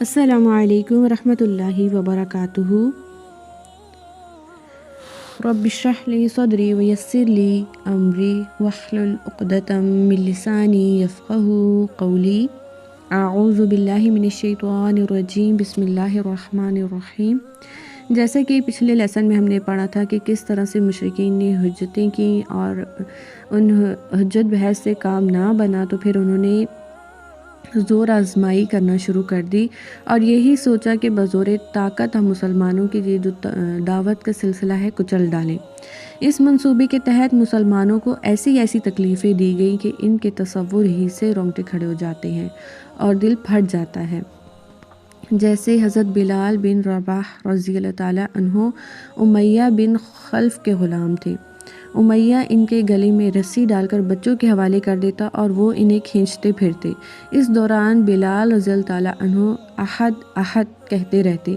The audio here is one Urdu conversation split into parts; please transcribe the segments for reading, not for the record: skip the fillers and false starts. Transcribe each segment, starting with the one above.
السلام علیکم ورحمۃ اللہ وبرکاتہ۔ رب اشرح لی صدری ویسر لی امری واحلل عقدۃ من لسانی یفقہوا قولی۔ اعوذ باللہ من الشیطان الرجیم، بسم اللہ الرحمن الرحیم۔ جیسا کہ پچھلے لیسن میں ہم نے پڑھا تھا کہ کس طرح سے مشرکین نے حجتیں کی اور ان حجت بحث سے کام نہ بنا تو پھر انہوں نے زور آزمائی کرنا شروع کر دی اور یہی سوچا کہ بزور طاقت ہم مسلمانوں کی یہ جو دعوت کا سلسلہ ہے کچل ڈالیں۔ اس منصوبے کے تحت مسلمانوں کو ایسی تکلیفیں دی گئیں کہ ان کے تصور ہی سے رونگٹے کھڑے ہو جاتے ہیں اور دل پھٹ جاتا ہے۔ جیسے حضرت بلال بن رباح رضی اللہ تعالیٰ عنہ امیہ بن خلف کے غلام تھے۔ امیہ ان کے گلے میں رسی ڈال کر بچوں کے حوالے کر دیتا اور وہ انہیں کھینچتے پھرتے۔ اس دوران بلال رضی اللہ تعالیٰ عنہ احد احد کہتے رہتے۔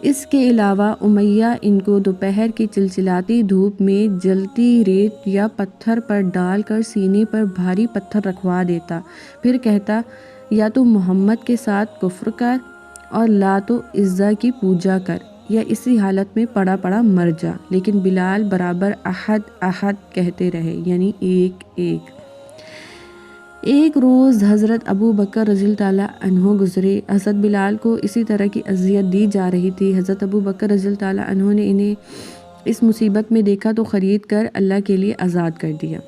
اس کے علاوہ امیہ ان کو دوپہر کی چلچلاتی دھوپ میں جلتی ریت یا پتھر پر ڈال کر سینے پر بھاری پتھر رکھوا دیتا، پھر کہتا یا تو محمد کے ساتھ کفر کر اور لات و عزا کی پوجا کر یا اسی حالت میں پڑا پڑا مر جا، لیکن بلال برابر احد احد کہتے رہے، یعنی ایک ایک۔ ایک روز حضرت ابو بکر رضی اللہ تعالیٰ عنہ گزرے۔ حضرت بلال کو اسی طرح کی اذیت دی جا رہی تھی۔ حضرت ابو بکر رضی اللہ تعالیٰ عنہ نے انہیں اس مصیبت میں دیکھا تو خرید کر اللہ کے لیے آزاد کر دیا۔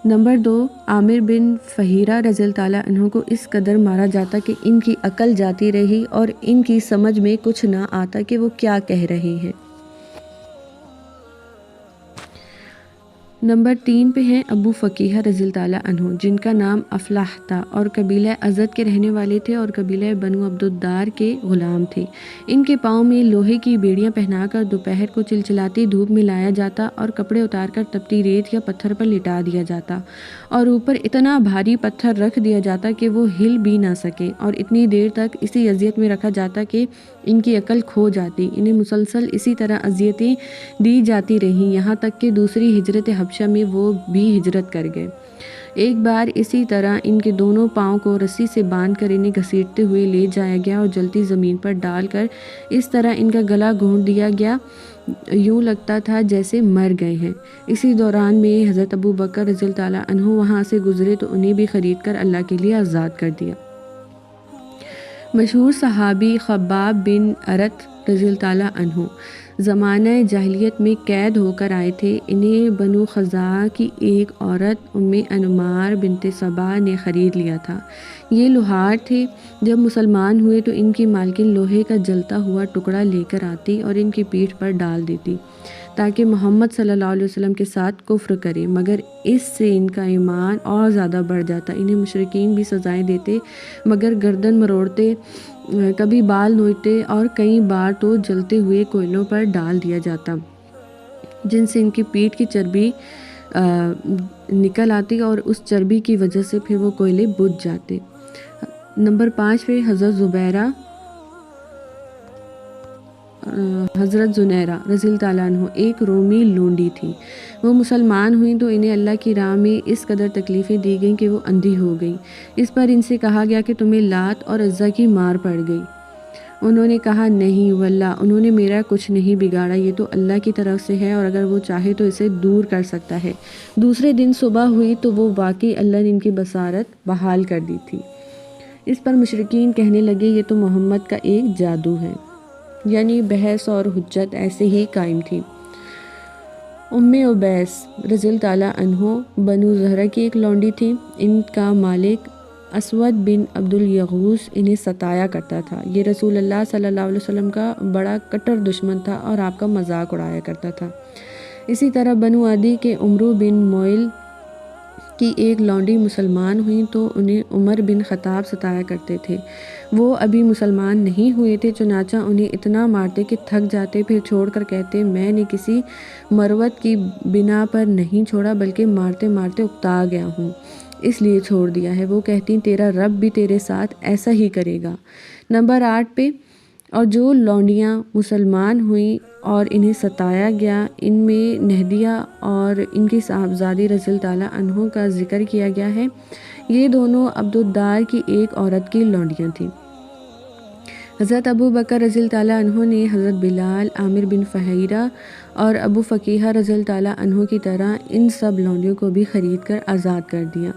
نمبر 2، عامر بن فہیرہ رضی اللہ تعالیٰ عنہ کو اس قدر مارا جاتا کہ ان کی عقل جاتی رہی اور ان کی سمجھ میں کچھ نہ آتا کہ وہ کیا کہہ رہے ہیں۔ نمبر 3 پہ ہیں ابو فقیہ رضی اللہ تعالیٰ عنہ، جن کا نام افلاح تھا اور قبیلہ ازد کے رہنے والے تھے اور قبیلہ بنو عبدالدار کے غلام تھے۔ ان کے پاؤں میں لوہے کی بیڑیاں پہنا کر دوپہر کو چلچلاتی دھوپ میں لایا جاتا اور کپڑے اتار کر تپتی ریت یا پتھر پر لٹا دیا جاتا اور اوپر اتنا بھاری پتھر رکھ دیا جاتا کہ وہ ہل بھی نہ سکے اور اتنی دیر تک اسی اذیت میں رکھا جاتا کہ ان کی عقل کھو جاتی۔ انہیں مسلسل اسی طرح اذیتیں دی جاتی رہیں، یہاں تک کہ دوسری ہجرت حبشہ میں وہ بھی ہجرت کر گئے۔ ایک بار اسی طرح ان کے دونوں پاؤں کو رسی سے باندھ کر انہیں گھسیٹتے ہوئے لے جایا گیا اور جلتی زمین پر ڈال کر اس طرح ان کا گلا گھونٹ دیا گیا، یوں لگتا تھا جیسے مر گئے ہیں۔ اسی دوران میں حضرت ابو بکر رضی اللہ تعالیٰ عنہ وہاں سے گزرے تو انہیں بھی خرید کر اللہ کے لیے آزاد کر دیا۔ مشہور صحابی خباب بن ارت رضی اللہ تعالیٰ عنہ زمانہ جاہلیت میں قید ہو کر آئے تھے۔ انہیں بنو خزاعہ کی ایک عورت ام انمار بنت صبا نے خرید لیا تھا۔ یہ لوہار تھے۔ جب مسلمان ہوئے تو ان کی مالکن لوہے کا جلتا ہوا ٹکڑا لے کر آتی اور ان کی پیٹھ پر ڈال دیتی تاکہ محمد صلی اللہ علیہ وسلم کے ساتھ کفر کرے، مگر اس سے ان کا ایمان اور زیادہ بڑھ جاتا۔ انہیں مشرکین بھی سزائیں دیتے مگر گردن مروڑتے، کبھی بال نوچتے اور کئی بار تو جلتے ہوئے کوئلوں پر ڈال دیا جاتا جن سے ان کی پیٹھ کی چربی نکل آتی اور اس چربی کی وجہ سے پھر وہ کوئلے بجھ جاتے۔ نمبر 5 پہ حضرت زنیرہ رضی اللہ تعالیٰ عنہ ایک رومی لونڈی تھی۔ وہ مسلمان ہوئیں تو انہیں اللہ کی راہ میں اس قدر تکلیفیں دی گئیں کہ وہ اندھی ہو گئیں۔ اس پر ان سے کہا گیا کہ تمہیں لات اور عزا کی مار پڑ گئی۔ انہوں نے کہا نہیں واللہ، انہوں نے میرا کچھ نہیں بگاڑا، یہ تو اللہ کی طرف سے ہے اور اگر وہ چاہے تو اسے دور کر سکتا ہے۔ دوسرے دن صبح ہوئی تو وہ واقعی اللہ نے ان کی بصارت بحال کر دی تھی۔ اس پر مشرکین کہنے لگے یہ تو محمد کا ایک جادو ہے، یعنی بحث اور حجت ایسے ہی قائم تھی۔ ام عبیس رضی اللہ تعالیٰ عنہ بنو زہرہ کی ایک لونڈی تھی۔ ان کا مالک اسود بن عبد الیغوث انہیں ستایا کرتا تھا۔ یہ رسول اللہ صلی اللہ علیہ وسلم کا بڑا کٹر دشمن تھا اور آپ کا مذاق اڑایا کرتا تھا۔ اسی طرح بنو عدی کے عمرو بن موئل کی ایک لونڈی مسلمان ہوئیں تو انہیں عمر بن خطاب ستایا کرتے تھے۔ وہ ابھی مسلمان نہیں ہوئے تھے، چنانچہ انہیں اتنا مارتے کہ تھک جاتے، پھر چھوڑ کر کہتے میں نے کسی مروت کی بنا پر نہیں چھوڑا بلکہ مارتے مارتے اکتا گیا ہوں، اس لیے چھوڑ دیا ہے۔ وہ کہتی تیرا رب بھی تیرے ساتھ ایسا ہی کرے گا۔ نمبر 8 پہ اور جو لونڈیاں مسلمان ہوئیں اور انہیں ستایا گیا، ان میں نہدیہ اور ان کی صاحبزادی رضی اللہ تعالیٰ عنہ کا ذکر کیا گیا ہے۔ یہ دونوں عبدالدار کی ایک عورت کی لونڈیاں تھیں۔ حضرت ابو بکر رضی اللہ تعالیٰ عنہ نے حضرت بلال، عامر بن فہیرہ اور ابو فقیہ رضی اللہ تعالیٰ عنہ کی طرح ان سب لونڈیوں کو بھی خرید کر آزاد کر دیا۔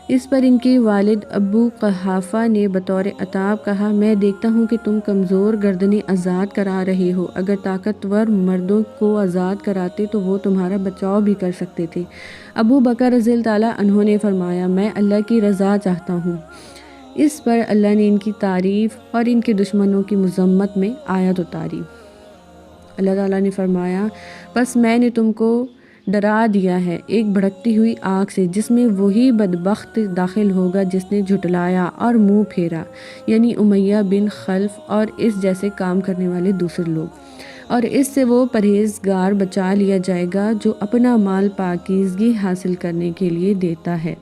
اس پر ان کے والد ابو قحافہ نے بطور عتاب کہا، میں دیکھتا ہوں کہ تم کمزور گردنیں آزاد کرا رہے ہو، اگر طاقتور مردوں کو آزاد کراتے تو وہ تمہارا بچاؤ بھی کر سکتے تھے۔ ابو بکر رضی اللہ تعالیٰ عنہ نے فرمایا، میں اللہ کی رضا چاہتا ہوں۔ اس پر اللہ نے ان کی تعریف اور ان کے دشمنوں کی مذمت میں آیت اتاری۔ اللہ تعالیٰ نے فرمایا، پس میں نے تم کو ڈرا دیا ہے ایک بھڑکتی ہوئی آگ سے، جس میں وہی بدبخت داخل ہوگا جس نے جھٹلایا اور منہ پھیرا، یعنی امیہ بن خلف اور اس جیسے کام کرنے والے دوسرے لوگ، اور اس سے وہ پرہیزگار بچا لیا جائے گا جو اپنا مال پاکیزگی حاصل کرنے کے لیے دیتا ہے،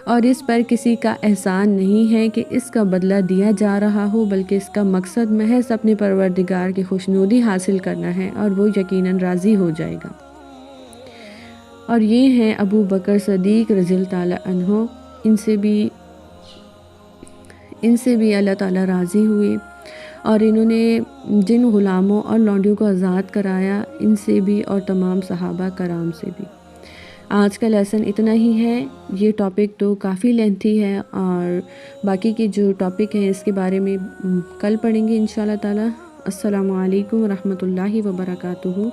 اور اس پر کسی کا احسان نہیں ہے کہ اس کا بدلہ دیا جا رہا ہو، بلکہ اس کا مقصد محض اپنے پروردگار کی خوشنودی حاصل کرنا ہے، اور وہ یقیناً راضی ہو جائے گا۔ اور یہ ہیں ابو بکر صدیق رضی اللہ تعالیٰ عنہ، ان سے بھی اللہ تعالیٰ راضی ہوئے، اور انہوں نے جن غلاموں اور لونڈیوں کو آزاد کرایا ان سے بھی اور تمام صحابہ کرام سے بھی۔ آج کا لیسن اتنا ہی ہے۔ یہ ٹاپک تو کافی لینتھی ہے، اور باقی کے جو ٹاپک ہیں اس کے بارے میں کل پڑھیں گے انشاءاللہ تعالیٰ۔ السلام علیکم ورحمۃ اللہ وبرکاتہ۔